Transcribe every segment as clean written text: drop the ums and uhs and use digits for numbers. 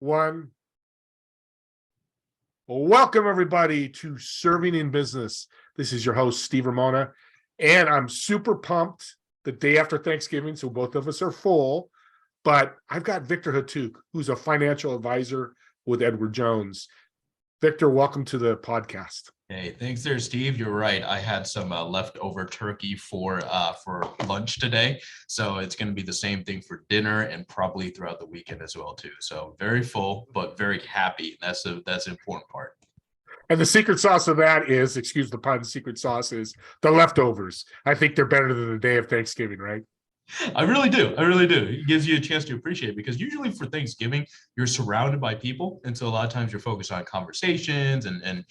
one. Welcome, everybody, to Serving in Business. This is your host, Steve Ramona, and I'm super pumped the day after Thanksgiving, so both of us are full, but I've got Victor Hathuc, who's a financial advisor with Edward Jones. Victor, welcome to the podcast. Hey, thanks there, Steve. You're right. I had some leftover turkey for lunch today, so it's going to be the same thing for dinner and probably throughout the weekend as well too. So very full, but very happy. That's an important part. And the secret sauce of that is, excuse the pun, secret sauce is the leftovers. I think they're better than the day of Thanksgiving, right? I really do. I really do. It gives you a chance to appreciate it because usually for Thanksgiving, you're surrounded by people. And so a lot of times you're focused on conversations and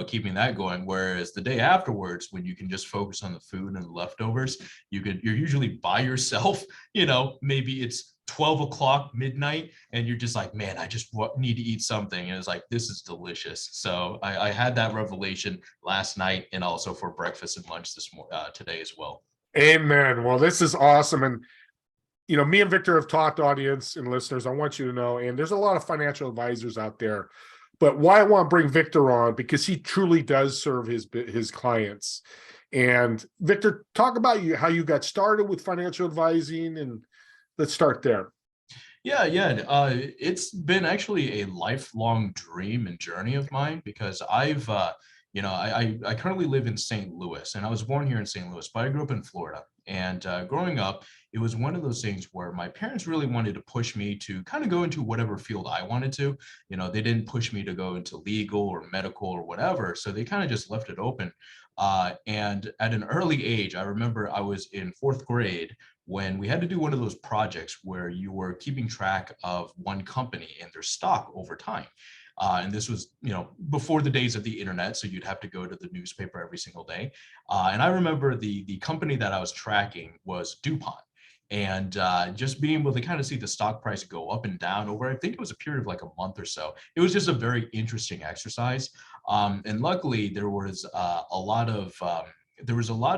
keeping that going. Whereas the day afterwards, when you can just focus on the food and the leftovers, you're usually by yourself, maybe it's 12 o'clock midnight and you're just like, man, I just need to eat something. And it's like, this is delicious. So I had that revelation last night and also for breakfast and lunch today as well. Amen. Well, this is awesome. And, me and Victor have talked, audience and listeners, I want you to know, and there's a lot of financial advisors out there, but why I want to bring Victor on, because he truly does serve his clients. And Victor, talk about how you got started with financial advising, and let's start there. Yeah. It's been actually a lifelong dream and journey of mine because I've I currently live in St. Louis, and I was born here in St. Louis, but I grew up in Florida. And growing up, it was one of those things where my parents really wanted to push me to kind of go into whatever field I wanted to. They didn't push me to go into legal or medical or whatever. So they kind of just left it open. And at an early age, I remember I was in fourth grade when we had to do one of those projects where you were keeping track of one company and their stock over time. And this was, before the days of the internet, so you'd have to go to the newspaper every single day. And I remember the company that I was tracking was DuPont. And just being able to kind of see the stock price go up and down over, I think it was a period of like a month or so. It was just a very interesting exercise. And luckily, there was a lot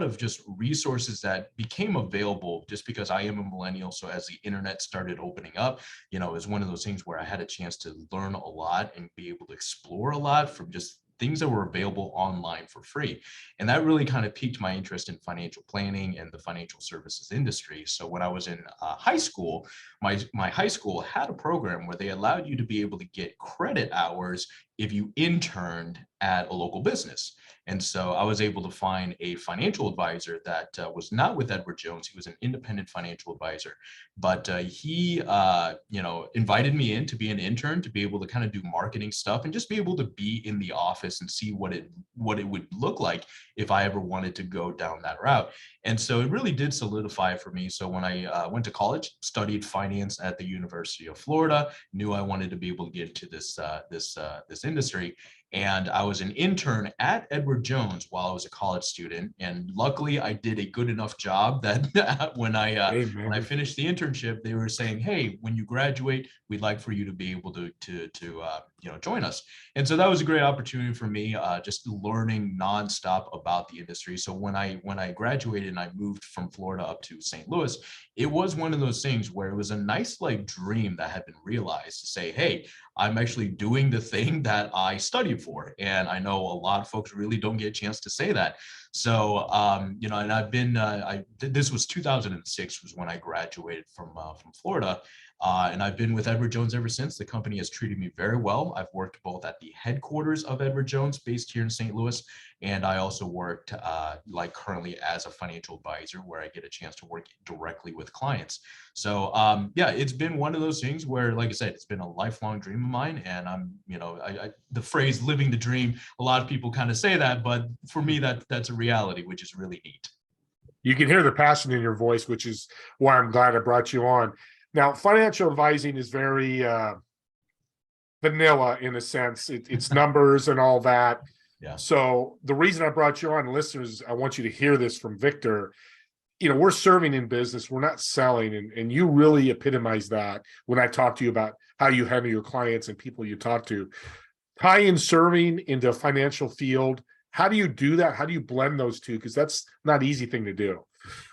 of just resources that became available just because I am a millennial. So as the internet started opening up, it was one of those things where I had a chance to learn a lot and be able to explore a lot from just things that were available online for free. And that really kind of piqued my interest in financial planning and the financial services industry. So when I was in high school, my high school had a program where they allowed you to be able to get credit hours if you interned at a local business. And so I was able to find a financial advisor that was not with Edward Jones. He was an independent financial advisor, but he, invited me in to be an intern, to be able to kind of do marketing stuff and just be able to be in the office and see what it would look like if I ever wanted to go down that route. And so it really did solidify for me. So when I went to college, studied finance at the University of Florida, knew I wanted to be able to get into this industry. And I was an intern at Edward Jones while I was a college student. And luckily, I did a good enough job that when I finished the internship, they were saying, "Hey, when you graduate, we'd like for you to be able to join us." And so that was a great opportunity for me, just learning nonstop about the industry. So when I graduated and I moved from Florida up to St. Louis, it was one of those things where it was a nice dream that had been realized to say, "Hey, I'm actually doing the thing that I studied for." And I know a lot of folks really don't get a chance to say that. So, and I've been, this was 2006 was when I graduated from Florida. And I've been with Edward Jones ever since. The company has treated me very well. I've worked both at the headquarters of Edward Jones based here in St. Louis. And I also worked currently as a financial advisor where I get a chance to work directly with clients. So it's been one of those things where, like I said, it's been a lifelong dream of mine. And I'm, the phrase living the dream, a lot of people kind of say that, but for me, that's a reality, which is really neat. You can hear the passion in your voice, which is why I'm glad I brought you on. Now, financial advising is very vanilla in a sense. It's numbers and all that. Yeah. So the reason I brought you on, listeners, I want you to hear this from Victor. We're serving in business. We're not selling. And you really epitomize that when I talk to you about how you handle your clients and people you talk to. Tie in serving into a financial field. How do you do that? How do you blend those two? Because that's not an easy thing to do.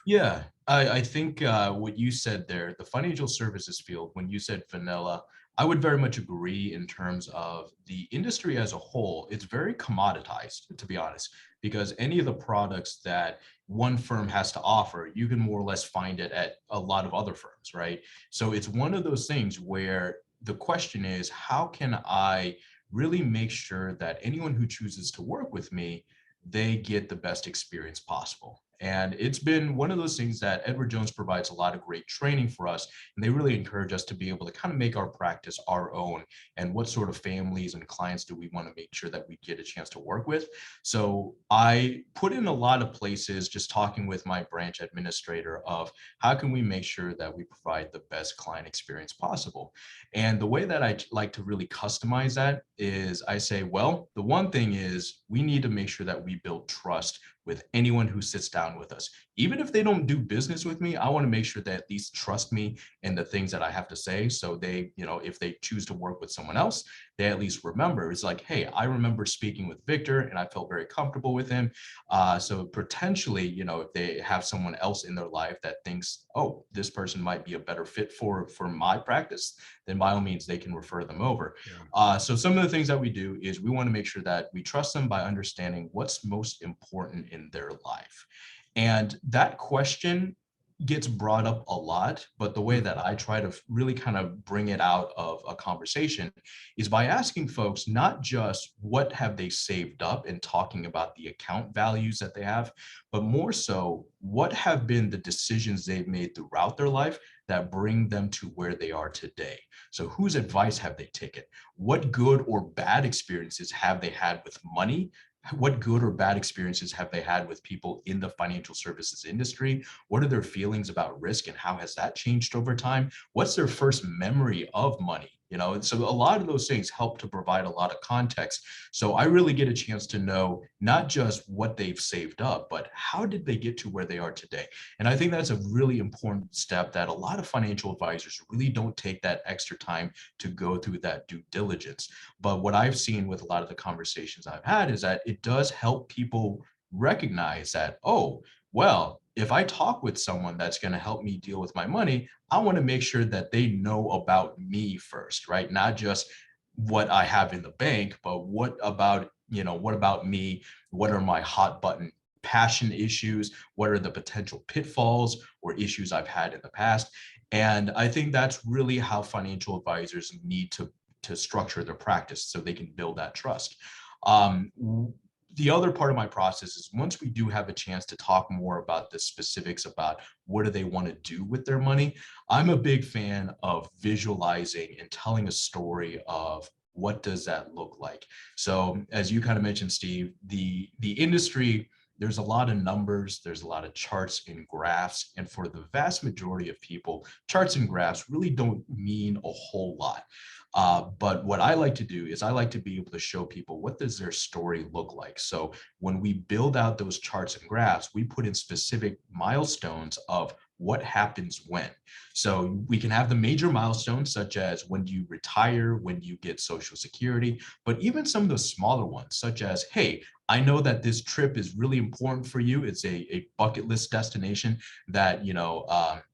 Yeah, I think what you said there, the financial services field, when you said vanilla, I would very much agree in terms of the industry as a whole. It's very commoditized, to be honest, because any of the products that one firm has to offer, you can more or less find it at a lot of other firms, right? So it's one of those things where the question is, how can I really make sure that anyone who chooses to work with me, they get the best experience possible? And it's been one of those things that Edward Jones provides a lot of great training for us, and they really encourage us to be able to kind of make our practice our own. And what sort of families and clients do we want to make sure that we get a chance to work with? So I put in a lot of places just talking with my branch administrator of how can we make sure that we provide the best client experience possible. And the way that I like to really customize that is I say, well, the one thing is we need to make sure that we build trust with anyone who sits down with us. Even if they don't do business with me, I want to make sure that at least trust me and the things that I have to say. So they, if they choose to work with someone else, they at least remember. It's like, hey, I remember speaking with Victor and I felt very comfortable with him. So potentially, if they have someone else in their life that thinks, oh, this person might be a better fit for my practice, then by all means, they can refer them over. Yeah. So some of the things that we do is we want to make sure that we trust them by understanding what's most important in their life. And that question gets brought up a lot, but the way that I try to really kind of bring it out of a conversation is by asking folks not just what have they saved up and talking about the account values that they have, but more so what have been the decisions they've made throughout their life that bring them to where they are today. So whose advice have they taken? What good or bad experiences have they had with money? What good or bad experiences have they had with people in the financial services industry? What are their feelings about risk and how has that changed over time? What's their first memory of money? And so a lot of those things help to provide a lot of context. So I really get a chance to know not just what they've saved up, but how did they get to where they are today? And I think that's a really important step that a lot of financial advisors really don't take that extra time to go through that due diligence. But what I've seen with a lot of the conversations I've had is that it does help people recognize that, oh, well, if I talk with someone that's going to help me deal with my money, I want to make sure that they know about me first, right? Not just what I have in the bank, but what about me? What are my hot button passion issues? What are the potential pitfalls or issues I've had in the past? And I think that's really how financial advisors need to structure their practice so they can build that trust. Um, the other part of my process is once we do have a chance to talk more about the specifics about what do they want to do with their money, I'm a big fan of visualizing and telling a story of what does that look like. So as you kind of mentioned, Steve, the industry, there's a lot of numbers, there's a lot of charts and graphs. And for the vast majority of people, charts and graphs really don't mean a whole lot. But what I like to do is I like to be able to show people what does their story look like. So when we build out those charts and graphs, we put in specific milestones of what happens when. So we can have the major milestones such as when you retire, when you get Social Security, but even some of the smaller ones such as, hey, I know that this trip is really important for you. It's a bucket list destination that,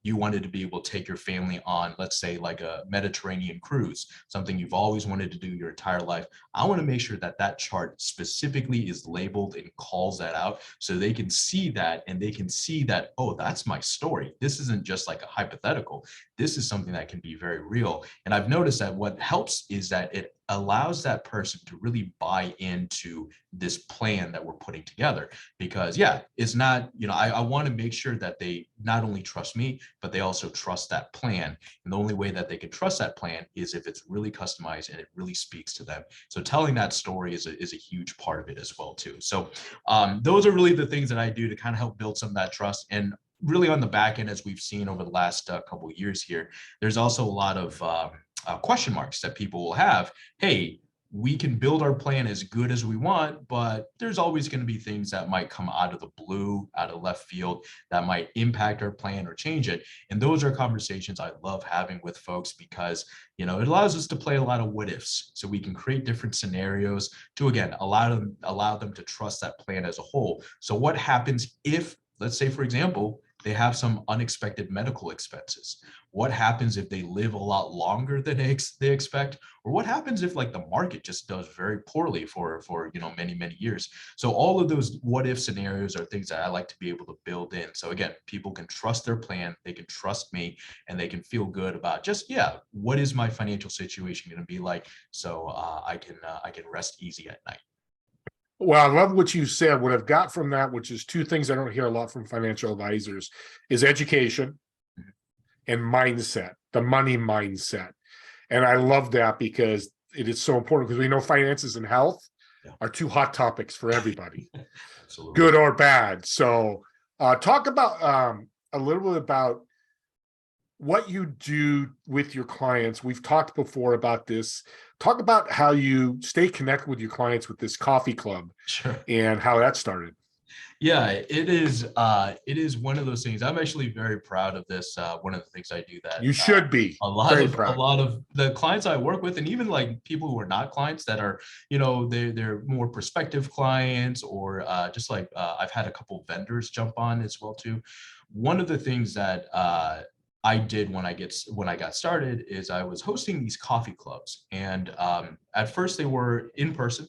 you wanted to be able to take your family on, let's say like a Mediterranean cruise, something you've always wanted to do your entire life. I want to make sure that that chart specifically is labeled and calls that out so they can see that and they can see that, oh, that's my story. This isn't just like a hypothetical. This is something that can be very real. And I've noticed that what helps is that it allows that person to really buy into this plan that we're putting together. Because yeah, it's not, I want to make sure that they not only trust me, but they also trust that plan. And the only way that they can trust that plan is if it's really customized and it really speaks to them. So telling that story is a huge part of it as well too. So those are really the things that I do to kind of help build some of that trust. And really on the back end, as we've seen over the last couple of years here, there's also a lot of question marks that people will have. Hey, we can build our plan as good as we want, but there's always going to be things that might come out of the blue, out of left field that might impact our plan or change it. And those are conversations I love having with folks because, it allows us to play a lot of what ifs. So we can create different scenarios to, again, allow them to trust that plan as a whole. So what happens if, let's say, for example, They have some unexpected medical expenses. What happens if they live a lot longer than they expect? Or what happens if like the market just does very poorly for many years? So all of those what if scenarios are things that I like to be able to build in. So again, people can trust their plan, they can trust me, and they can feel good about just, yeah, what is my financial situation going to be like? So I can rest easy at night. Well, I love what you said. What I've got from that, which is two things I don't hear a lot from financial advisors, is education and mindset, the money mindset. And I love that because it is so important, because we know finances and health are two hot topics for everybody, Absolutely. good or bad. So talk about a little bit about what you do with your clients. We've talked before about this. Talk about how you stay connected with your clients with this coffee club Sure. and how that started. Yeah, it is one of those things. I'm actually very proud of this. One of the things I do that You should be a lot very of a proud. lot of the clients I work with, and even like people who are not clients that are, they're more prospective clients, or just like I've had a couple vendors jump on as well too. One of the things that I did when I got started is I was hosting these coffee clubs, and at first they were in person,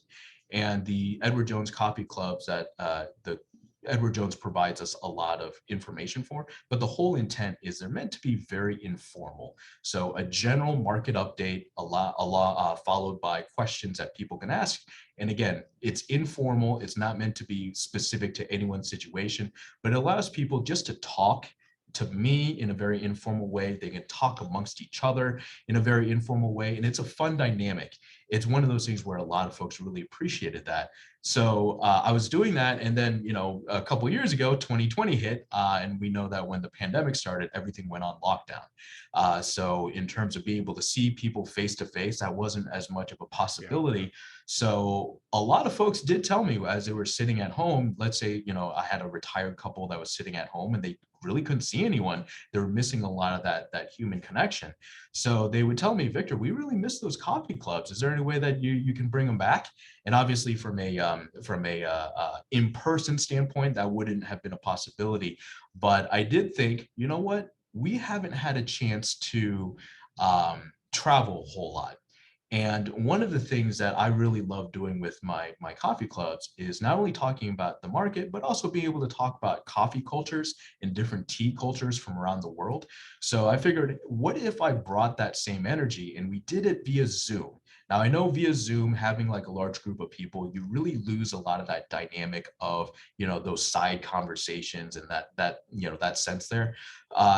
and the Edward Jones coffee clubs that the Edward Jones provides us a lot of information for, but the whole intent is they're meant to be very informal. So a general market update, followed by questions that people can ask. And again, it's informal. It's not meant to be specific to anyone's situation, but it allows people just to talk to me in a very informal way. They can talk amongst each other in a very informal way. And it's a fun dynamic. It's one of those things where a lot of folks really appreciated that. So I was doing that, and then a couple of years ago, 2020 hit, and we know that when the pandemic started, everything went on lockdown. So in terms of being able to see people face to face, that wasn't as much of a possibility. Yeah. So a lot of folks did tell me as they were sitting at home. Let's say I had a retired couple that was sitting at home, and they really couldn't see anyone. They were missing a lot of that human connection. So they would tell me, Victor, we really miss those coffee clubs. Is there any way that you can bring them back? And obviously from a in-person standpoint, that wouldn't have been a possibility. But I did think, you know what, we haven't had a chance to travel a whole lot. And one of the things that I really love doing with my coffee clubs is not only talking about the market, but also being able to talk about coffee cultures and different tea cultures from around the world. So I figured, what if I brought that same energy and we did it via Zoom? Now, I know via Zoom, having like a large group of people, you really lose a lot of that dynamic of, those side conversations and that sense there.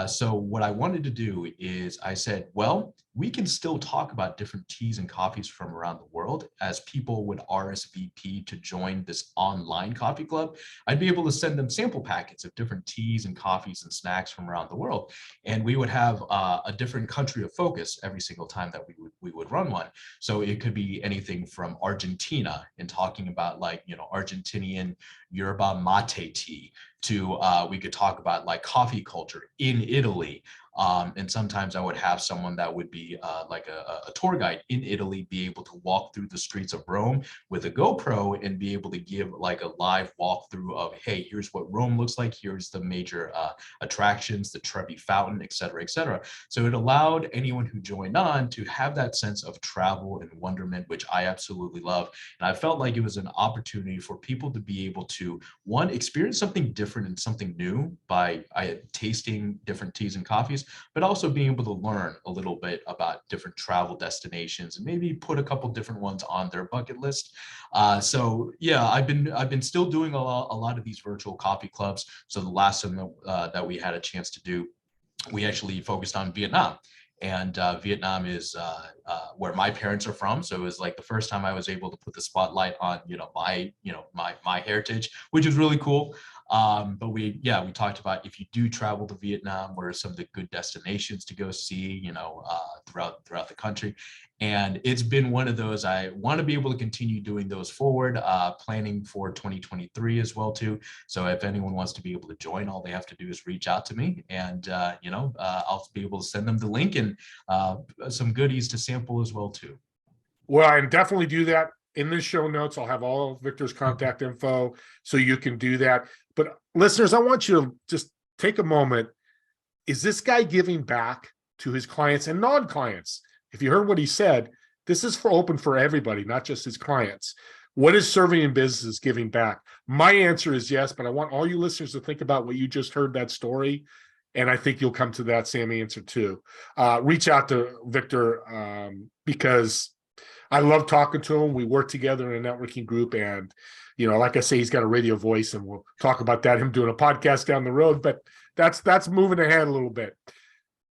So what I wanted to do is I said, well, we can still talk about different teas and coffees from around the world. As people would RSVP to join this online coffee club, I'd be able to send them sample packets of different teas and coffees and snacks from around the world. And we would have a different country of focus every single time that we would run one. So it could be anything from Argentina and talking about Argentinian yerba mate tea, to we could talk about like coffee culture in Italy. And sometimes I would have someone that would be like a tour guide in Italy, be able to walk through the streets of Rome with a GoPro and be able to give like a live walkthrough of, hey, here's what Rome looks like. Here's the major attractions, the Trevi Fountain, et cetera, et cetera. So it allowed anyone who joined on to have that sense of travel and wonderment, which I absolutely love. And I felt like it was an opportunity for people to be able to, one, experience something different and something new by tasting different teas and coffees, but also being able to learn a little bit about different travel destinations and maybe put a couple different ones on their bucket list. So yeah, I've been still doing a lot of these virtual coffee clubs. So the last one that we had a chance to do, we actually focused on Vietnam. And Vietnam is where my parents are from, so it was like the first time I was able to put the spotlight on my heritage, which is really cool. But we talked about, if you do travel to Vietnam, what are some of the good destinations to go see, throughout the country. And it's been one of those, I want to be able to continue doing those forward, planning for 2023 as well too. So if anyone wants to be able to join, all they have to do is reach out to me, and I'll be able to send them the link and some goodies to sample as well too. Well, and definitely do that in the show notes. I'll have all of Victor's contact info so you can do that. But listeners, I want you to just take a moment. Is this guy giving back to his clients and non-clients? If you heard what he said, this is open for everybody, not just his clients. What is serving in business giving back? My answer is yes, but I want all you listeners to think about what you just heard, that story. And I think you'll come to that same answer too. Reach out to Victor because I love talking to him. We work together in a networking group, and like I say, he's got a radio voice, and we'll talk about that. Him doing a podcast down the road, but that's moving ahead a little bit.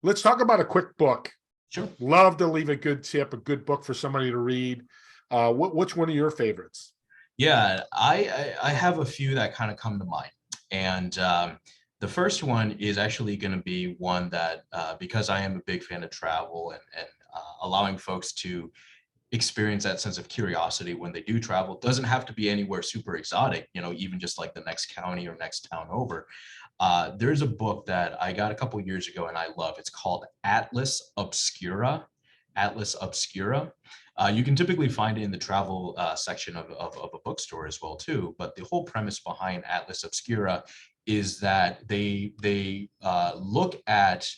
Let's talk about a quick book. Sure. Love to leave a good tip, a good book for somebody to read. Which one of your favorites? Yeah, I have a few that kind of come to mind, and the first one is actually going to be one that because I am a big fan of travel and allowing folks to experience that sense of curiosity when they do travel. Doesn't have to be anywhere super exotic, even just like the next county or next town over. There's a book that I got a couple years ago and I love. It's called Atlas Obscura. Atlas Obscura. You can typically find it in the travel section of a bookstore as well too. But the whole premise behind Atlas Obscura is that they look at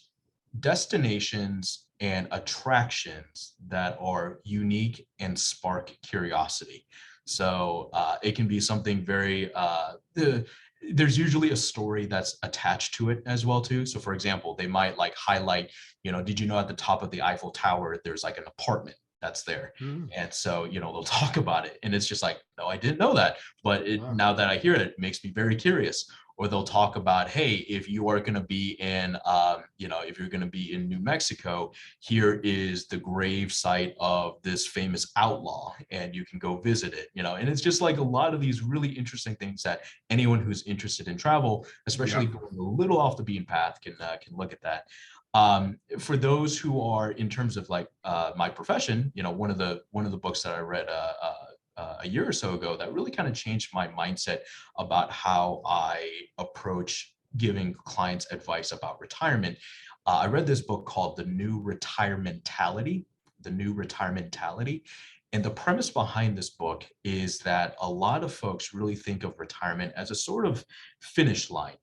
destinations and attractions that are unique and spark curiosity. So it can be something very there's usually a story that's attached to it as well too. So for example, they might like highlight, did you know at the top of the Eiffel Tower there's like an apartment that's there? And so they'll talk about it, and it's just like, no, I didn't know that, but now that I hear it, it makes me very curious. Or they'll talk about, hey, if you are going to be in, if you're going to be in New Mexico, here is the grave site of this famous outlaw, and you can go visit it, and it's just like a lot of these really interesting things that anyone who's interested in travel, especially going a little off the beaten path, can look at that. For those who are in terms of like my profession, one of the books that I read a year or so ago that really kind of changed my mindset about how I approach giving clients advice about retirement. I read this book called The New Retirementality. The New Retirementality. And the premise behind this book is that a lot of folks really think of retirement as a sort of finish line.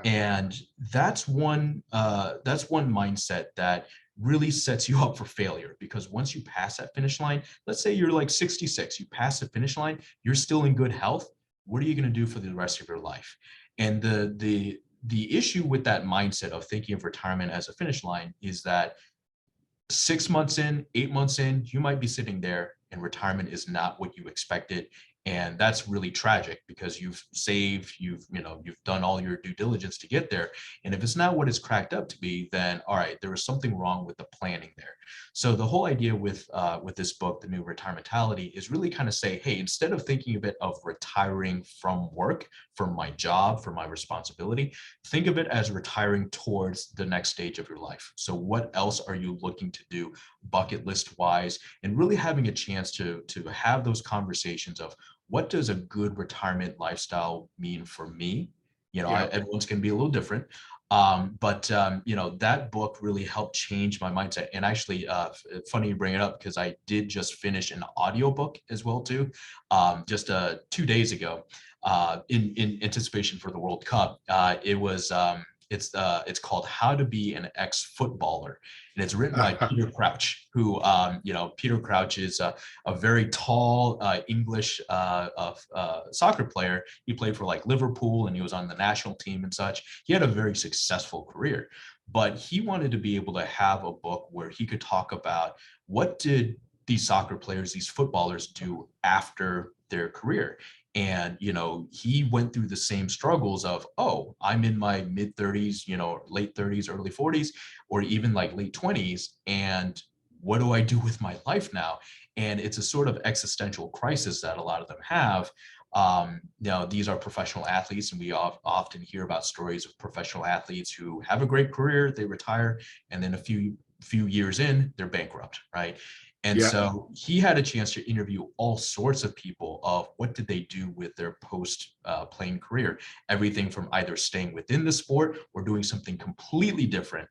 And that's one mindset that really sets you up for failure, because once you pass that finish line, let's say you're like 66, you pass the finish line, you're still in good health. What are you going to do for the rest of your life? And the issue with that mindset of thinking of retirement as a finish line is that 6 months in, 8 months in, you might be sitting there and retirement is not what you expected. And that's really tragic, because you've saved, you've done all your due diligence to get there. And if it's not what it's cracked up to be, then all right, there was something wrong with the planning there. So the whole idea with this book, The New Retirementality, is really kind of say, hey, instead of thinking of it of retiring from work, from my job, from my responsibility, think of it as retiring towards the next stage of your life. So what else are you looking to do bucket list wise, and really having a chance to have those conversations of what does a good retirement lifestyle mean for me? Everyone's going to be a little different. But that book really helped change my mindset. And actually, funny you bring it up, because I did just finish an audiobook as well too, just 2 days ago, in anticipation for the World Cup. It's called How to Be an Ex-Footballer, and it's written by Peter Crouch, who, Peter Crouch is a very tall English soccer player. He played for like Liverpool, and he was on the national team and such. He had a very successful career, but he wanted to be able to have a book where he could talk about what did these soccer players, these footballers do after their career. And, he went through the same struggles of, oh, I'm in my mid 30s, late 30s, early 40s, or even like late 20s. And what do I do with my life now? And it's a sort of existential crisis that a lot of them have. These are professional athletes, and we often hear about stories of professional athletes who have a great career, they retire, and then a few years in, they're bankrupt, right? And so he had a chance to interview all sorts of people of what did they do with their post playing career, everything from either staying within the sport or doing something completely different,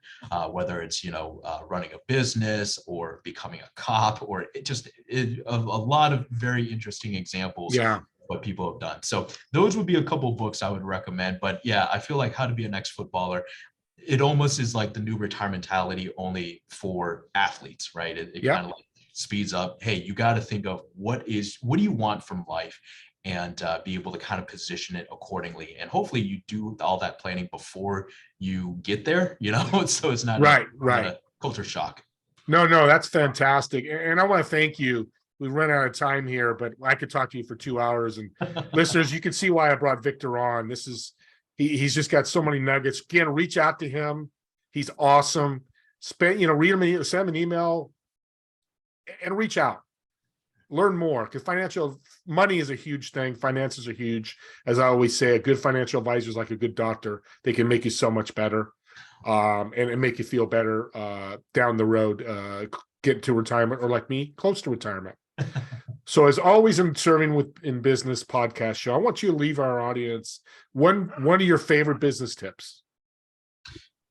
whether it's, running a business or becoming a cop, or a lot of very interesting examples. what people have done. So those would be a couple books I would recommend. But yeah, I feel like How to Be an Ex-Footballer, it almost is like the new retirement mentality only for athletes, right? It Yeah. kind of like speeds up. Hey, you got to think of what do you want from life, and be able to kind of position it accordingly. And hopefully you do all that planning before you get there, so it's not Right. not Right. a culture shock. No, that's fantastic. And I want to thank you. We've run out of time here, but I could talk to you for 2 hours. And listeners, you can see why I brought Victor on. He's just got so many nuggets. Again, reach out to him. He's awesome. Read him, send him an email, and reach out. Learn more, because financial money is a huge thing. Finances are huge. As I always say, a good financial advisor is like a good doctor. They can make you so much better, and make you feel better down the road, get to retirement, or like me, close to retirement. So as always, in Serving in Business podcast show, I want you to leave our audience one of your favorite business tips.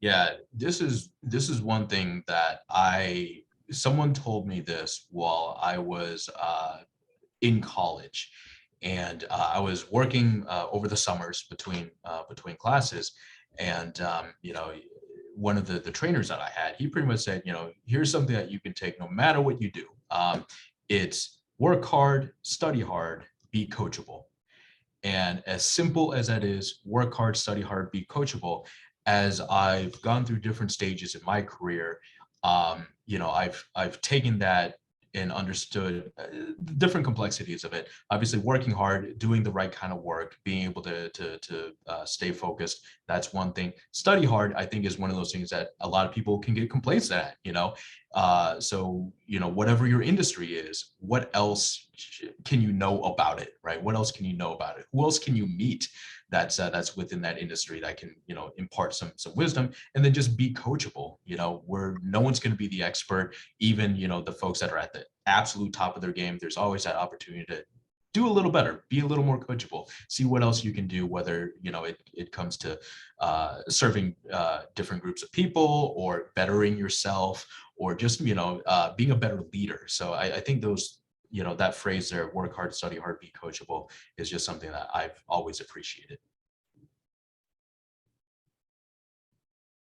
Yeah, this is one thing that someone told me this while I was in college, and I was working over the summers between classes, and one of the trainers that I had, he pretty much said, here's something that you can take no matter what you do. It's work hard, study hard, be coachable. And as simple as that is, work hard, study hard, be coachable. As I've gone through different stages in my career, I've taken that and understood the different complexities of it. Obviously, working hard, doing the right kind of work, being able to stay focused. That's one thing. Study hard, I think, is one of those things that a lot of people can get complacent at. So whatever your industry is, what else can you know about it, right? What else can you know about it? Who else can you meet that's within that industry that can impart some wisdom? And then just be coachable, where no one's going to be the expert. Even the folks that are at the absolute top of their game, there's always that opportunity to do a little better, be a little more coachable, see what else you can do, whether it comes to serving different groups of people, or bettering yourself, or just being a better leader. So I think those that phrase there, work hard, study hard, be coachable, is just something that I've always appreciated.